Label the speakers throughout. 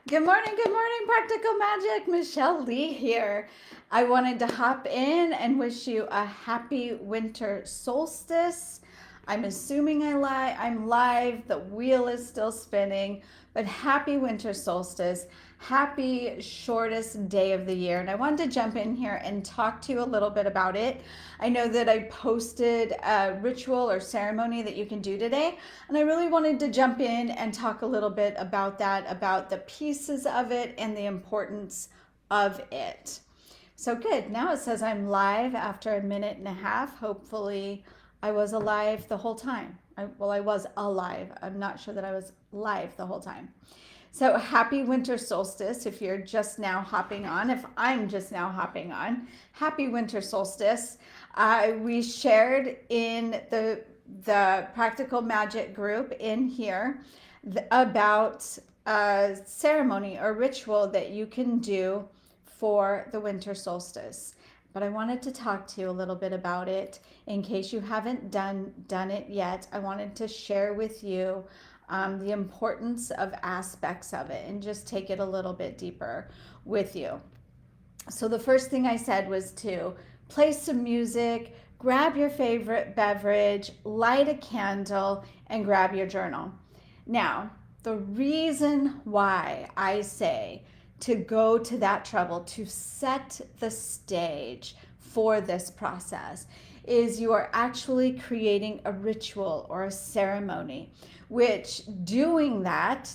Speaker 1: Good morning, Practical Magic. Michelle Lee here. I wanted to hop in and wish you a happy winter solstice. I'm assuming I'm live. The wheel is still spinning, but happy winter solstice. Happy shortest day of the year. And I wanted to jump in here and talk to you a little bit about it. I know that I posted a ritual or ceremony that you can do today, and I really wanted to jump in and talk a little bit about that, about the pieces of it and the importance of it. So good. Now it says I'm live after a minute and a half. Hopefully, I was alive the whole time. I was alive. I'm not sure that I was live the whole time. So happy winter solstice if you're just now hopping on. If I'm just now hopping on, happy winter solstice. We shared in the Practical Magic group in here about a ceremony or ritual that you can do for the winter solstice. But I wanted to talk to you a little bit about it in case you haven't done it yet. I wanted to share with you the importance of aspects of it and just take it a little bit deeper with you. So the first thing I said was to play some music, grab your favorite beverage, light a candle, and grab your journal. Now, the reason why I say to go to that trouble, to set the stage for this process, is you are actually creating a ritual or a ceremony, which doing that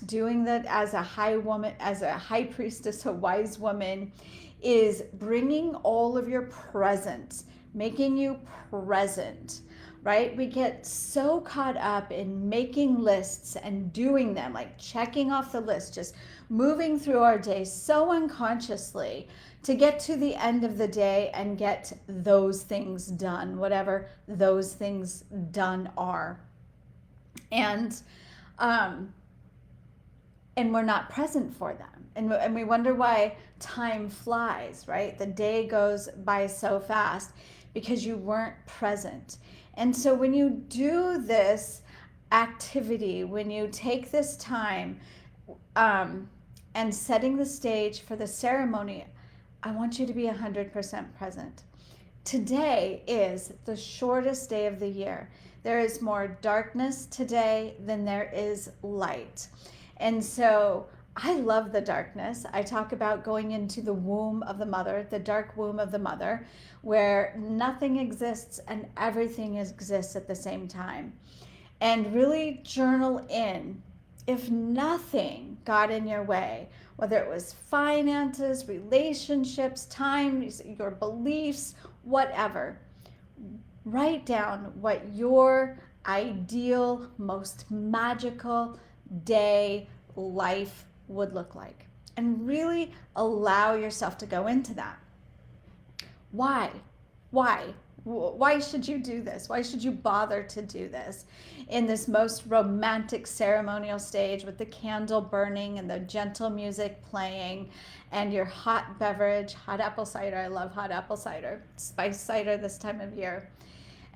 Speaker 1: as a high woman, as a high priestess, a wise woman, is bringing all of your presence, making you present, right? We get so caught up in making lists and doing them, like checking off the list, just moving through our day so unconsciously to get to the end of the day and get those things done, whatever those things done are. And and we're not present for them. And we wonder why time flies, right? The day goes by so fast because you weren't present. And so when you do this activity, when you take this time and setting the stage for the ceremony, I want you to be 100% present. Today is the shortest day of the year. There is more darkness today than there is light. And so I love the darkness. I talk about going into the womb of the mother, the dark womb of the mother, where nothing exists and everything exists at the same time. And really journal in if nothing got in your way, whether it was finances, relationships, time, your beliefs, whatever. Write down what your ideal, most magical day, life would look like. And really allow yourself to go into that. Why? Why? Why should you do this? Why should you bother to do this in this most romantic ceremonial stage with the candle burning and the gentle music playing and your hot beverage, hot apple cider? I love hot apple cider, spice cider this time of year.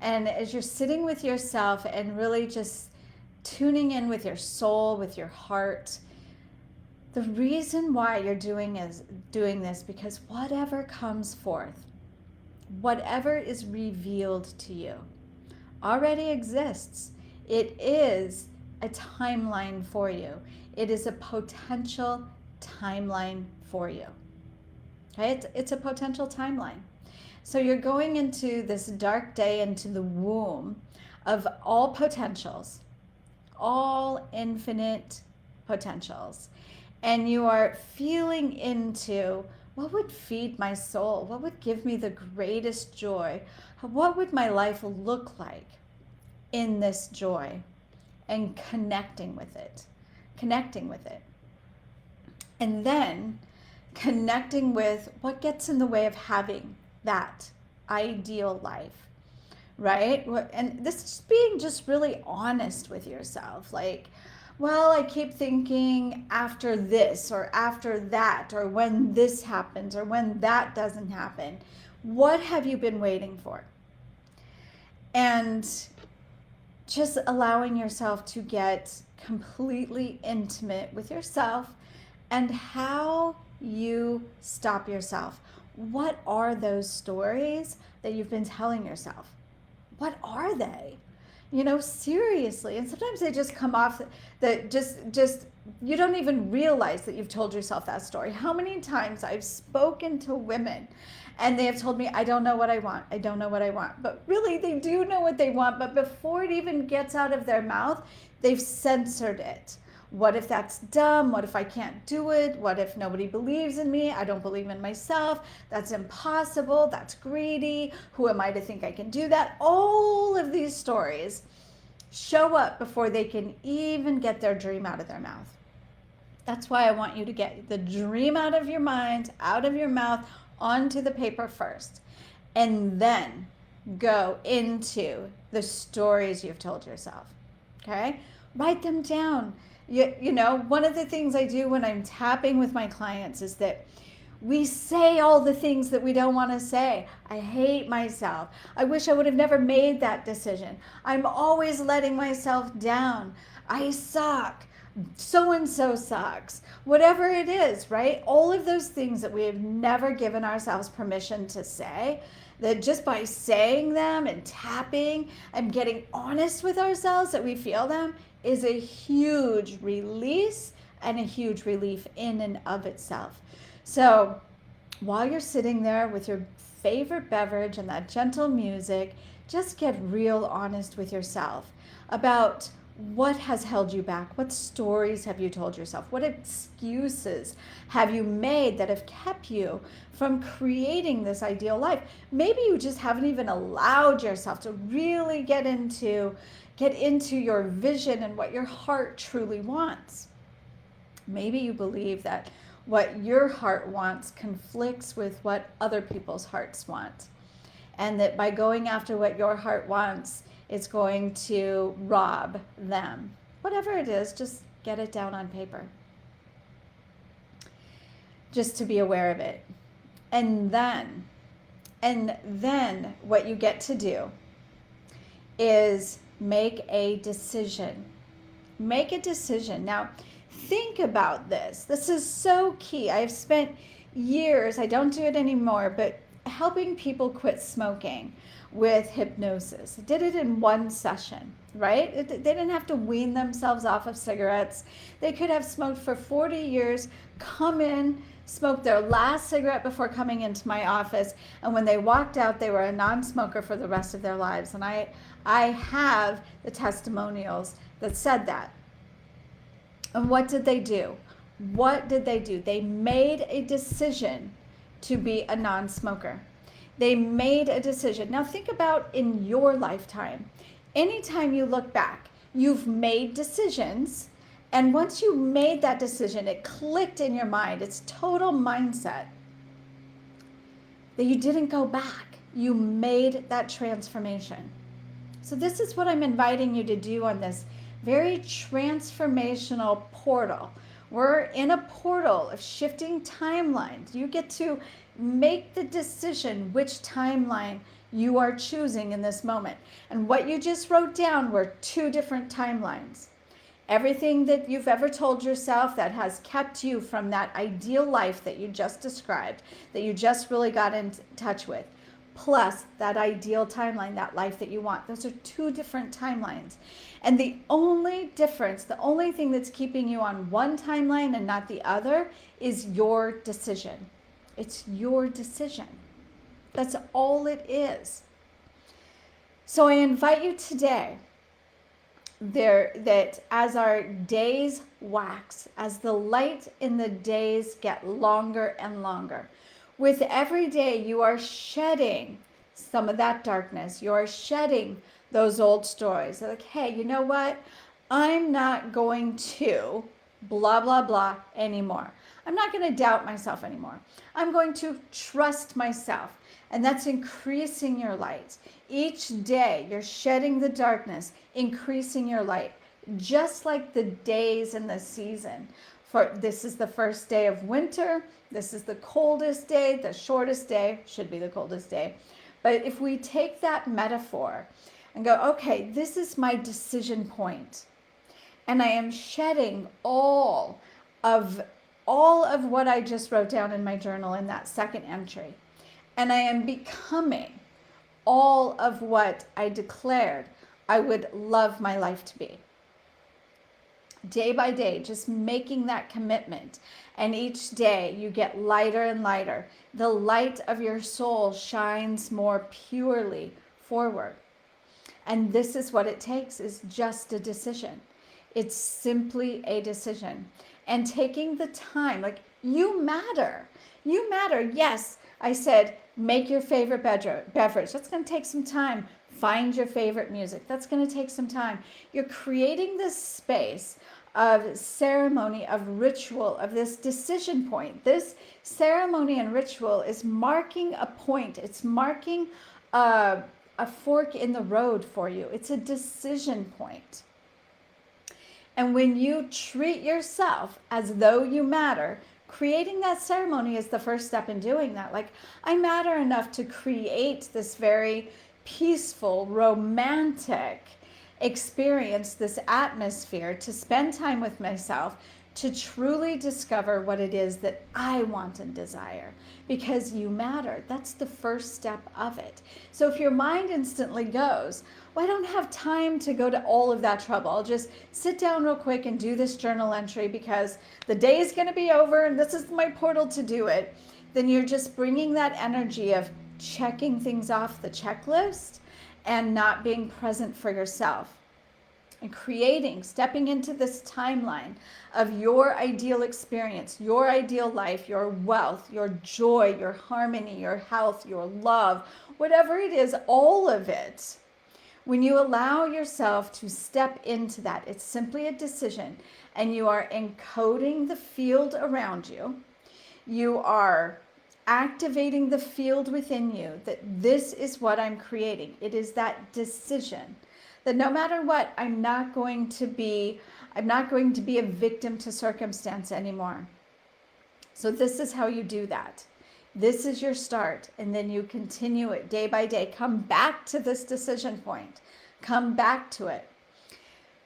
Speaker 1: And as you're sitting with yourself and really just tuning in with your soul, with your heart, the reason why you're doing this because whatever comes forth, whatever is revealed to you already exists. It is a timeline for you. It is a potential timeline for you. Okay? It's a potential timeline. So you're going into this dark day, into the womb of all potentials, all infinite potentials. And you are feeling into what would feed my soul? What would give me the greatest joy? What would my life look like in this joy? And connecting with it. Connecting with it. And then connecting with what gets in the way of having that ideal life, right? And this is being just really honest with yourself. Like, well, I keep thinking after this or after that or when this happens or when that doesn't happen. What have you been waiting for? And just allowing yourself to get completely intimate with yourself and how you stop yourself. What are those stories that you've been telling yourself? What are they? Seriously. And sometimes they just come off that just you don't even realize that you've told yourself that story. How many times I've spoken to women and they have told me, I don't know what I want. I don't know what I want. But really, they do know what they want. But before it even gets out of their mouth, they've censored it. What if that's dumb? What if I can't do it? What if nobody believes in me? I don't believe in myself. That's impossible. That's greedy. Who am I to think I can do that? All of these stories show up before they can even get their dream out of their mouth. That's why I want you to get the dream out of your mind, out of your mouth, onto the paper first, and then go into the stories you've told yourself. Okay? Write them down. One of the things I do when I'm tapping with my clients is that we say all the things that we don't want to say. I hate myself. I wish I would have never made that decision. I'm always letting myself down. I suck. So-and-so sucks. Whatever it is, right? All of those things that we have never given ourselves permission to say, that just by saying them and tapping and getting honest with ourselves that we feel them is a huge release and a huge relief in and of itself. So while you're sitting there with your favorite beverage and that gentle music, just get real honest with yourself about what has held you back. What stories have you told yourself? What excuses have you made that have kept you from creating this ideal life? Maybe you just haven't even allowed yourself to really get into your vision and what your heart truly wants. Maybe you believe that what your heart wants conflicts with what other people's hearts want, and that by going after what your heart wants, it's going to rob them. Whatever it is, just get it down on paper. Just to be aware of it. And then what you get to do is make a decision. Make a decision. Now, think about this. This is so key. I've spent years, I don't do it anymore, but helping people quit smoking with hypnosis. I did it in one session, right? They didn't have to wean themselves off of cigarettes. They could have smoked for 40 years, come in, smoke their last cigarette before coming into my office, and when they walked out, they were a non-smoker for the rest of their lives. And I have the testimonials that said that. And what did they do? What did they do? They made a decision to be a non-smoker. They made a decision. Now think about in your lifetime. Anytime you look back, you've made decisions. And once you made that decision, it clicked in your mind. It's total mindset that you didn't go back. You made that transformation. So this is what I'm inviting you to do on this very transformational portal. We're in a portal of shifting timelines. You get to make the decision which timeline you are choosing in this moment. And what you just wrote down were two different timelines. Everything that you've ever told yourself that has kept you from that ideal life that you just described, that you just really got in touch with, plus that ideal timeline, that life that you want. Those are two different timelines. And the only difference, the only thing that's keeping you on one timeline and not the other is your decision. It's your decision. That's all it is. So I invite you today that as our days wax, as the light in the days get longer and longer, with every day you are shedding some of that darkness. You are shedding those old stories. Like, hey, you know what? I'm not going to blah, blah, blah anymore. I'm not going to doubt myself anymore. I'm going to trust myself. And that's increasing your light. Each day you're shedding the darkness, increasing your light, just like the days in the season. For this is the first day of winter. This is the coldest day. The shortest day should be the coldest day. But if we take that metaphor and go, okay, this is my decision point, and I am shedding all of all of what I just wrote down in my journal in that second entry. And I am becoming all of what I declared I would love my life to be. Day by day, just making that commitment. And each day you get lighter and lighter. The light of your soul shines more purely forward. And this is what it takes, is just a decision. It's simply a decision. And taking the time, like, you matter. You matter. Yes, I said, make your favorite beverage. That's going to take some time. Find your favorite music. That's going to take some time. You're creating this space of ceremony, of ritual, of this decision point. This ceremony and ritual is marking a point. It's marking a fork in the road for you. It's a decision point. And when you treat yourself as though you matter, creating that ceremony is the first step in doing that. Like, I matter enough to create this very peaceful, romantic experience, this atmosphere, to spend time with myself, to truly discover what it is that I want and desire, because you matter. That's the first step of it. So if your mind instantly goes, well, I don't have time to go to all of that trouble, I'll just sit down real quick and do this journal entry because the day is going to be over and this is my portal to do it, then you're just bringing that energy of checking things off the checklist and not being present for yourself. And stepping into this timeline of your ideal experience, your ideal life, your wealth, your joy, your harmony, your health, your love, whatever it is, all of it. When you allow yourself to step into that, it's simply a decision, and you are encoding the field around you. You are activating the field within you that this is what I'm creating. It is that decision that no matter what, I'm not going to be a victim to circumstance anymore. So this is how you do that. This is your start, and then you continue it day by day. Come back to this decision point. Come back to it.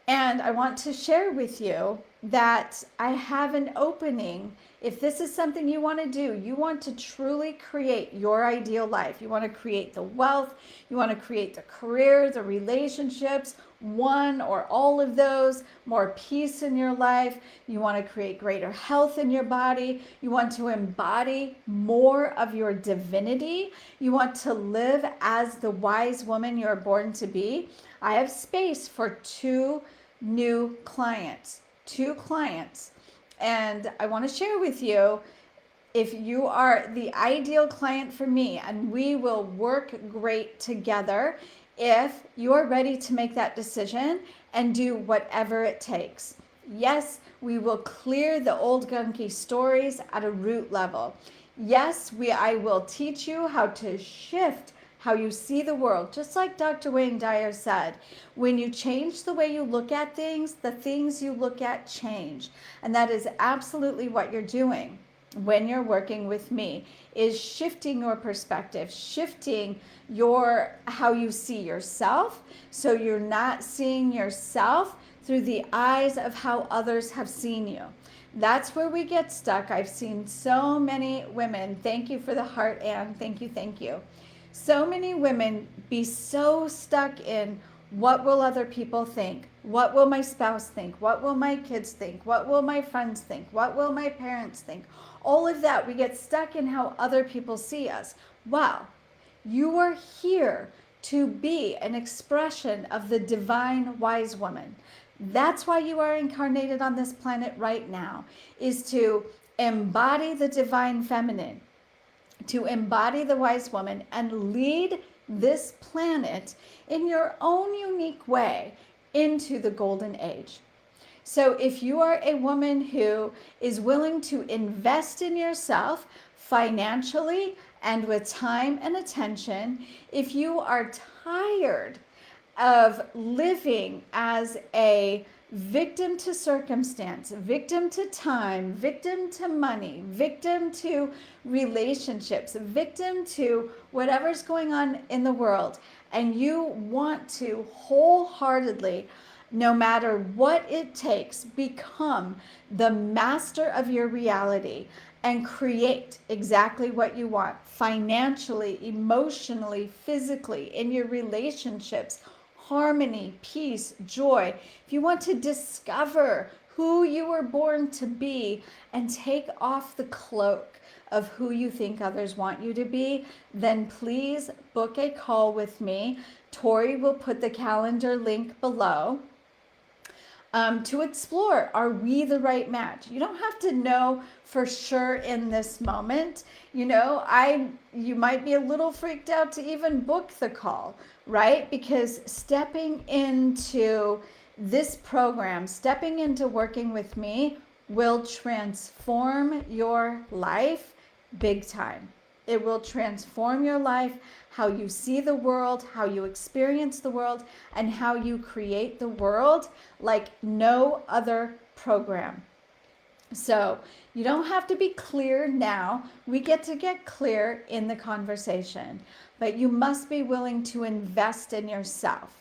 Speaker 1: And I want to share with you that I have an opening. If this is something you want to do, you want to truly create your ideal life. You want to create the wealth, you want to create the career, the relationships, one or all of those, more peace in your life. You want to create greater health in your body. You want to embody more of your divinity. You want to live as the wise woman you're born to be. I have space for two clients. And I want to share with you, if you are the ideal client for me, and we will work great together if you're ready to make that decision and do whatever it takes. Yes, we will clear the old gunky stories at a root level. Yes, I will teach you how to shift how you see the world. Just like Dr. Wayne Dyer said, when you change the way you look at things, the things you look at change. And that is absolutely what you're doing when you're working with me, is shifting your perspective, shifting how you see yourself, so you're not seeing yourself through the eyes of how others have seen you. That's where we get stuck. I've seen so many women, thank you for the heart, Anne, thank you. So many women be so stuck in, what will other people think? What will my spouse think? What will my kids think? What will my friends think? What will my parents think? All of that, we get stuck in how other people see us. Wow, you are here to be an expression of the divine wise woman. That's why you are incarnated on this planet right now, is to embody the divine feminine, to embody the wise woman and lead this planet in your own unique way into the golden age. So if you are a woman who is willing to invest in yourself financially and with time and attention, if you are tired of living as a victim to circumstance, victim to time, victim to money, victim to relationships, victim to whatever's going on in the world, and you want to wholeheartedly No matter what it takes, become the master of your reality and create exactly what you want financially, emotionally, physically, in your relationships, harmony, peace, joy. If you want to discover who you were born to be and take off the cloak of who you think others want you to be, then please book a call with me. Tori will put the calendar link below to explore, are we the right match? You don't have to know for sure in this moment. You might be a little freaked out to even book the call, right? Because stepping into this program, stepping into working with me will transform your life big time. It will transform your life, how you see the world, how you experience the world, and how you create the world like no other program. So you don't have to be clear now. We get to get clear in the conversation, but you must be willing to invest in yourself.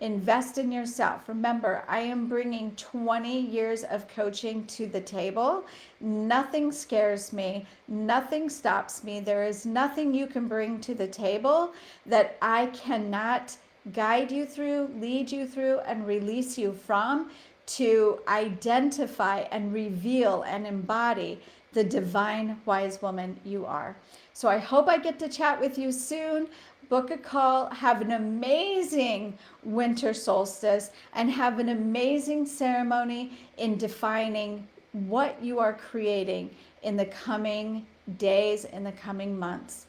Speaker 1: Invest in yourself. Remember, I am bringing 20 years of coaching to the table. Nothing scares me. Nothing stops me. There is nothing you can bring to the table that I cannot guide you through, lead you through, and release you from to identify and reveal and embody the divine wise woman you are. So I hope I get to chat with you soon. Book a call, have an amazing winter solstice, and have an amazing ceremony in defining what you are creating in the coming days, in the coming months.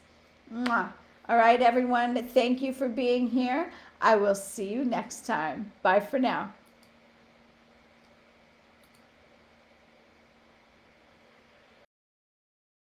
Speaker 1: Mwah. All right, everyone, thank you for being here. I will see you next time. Bye for now.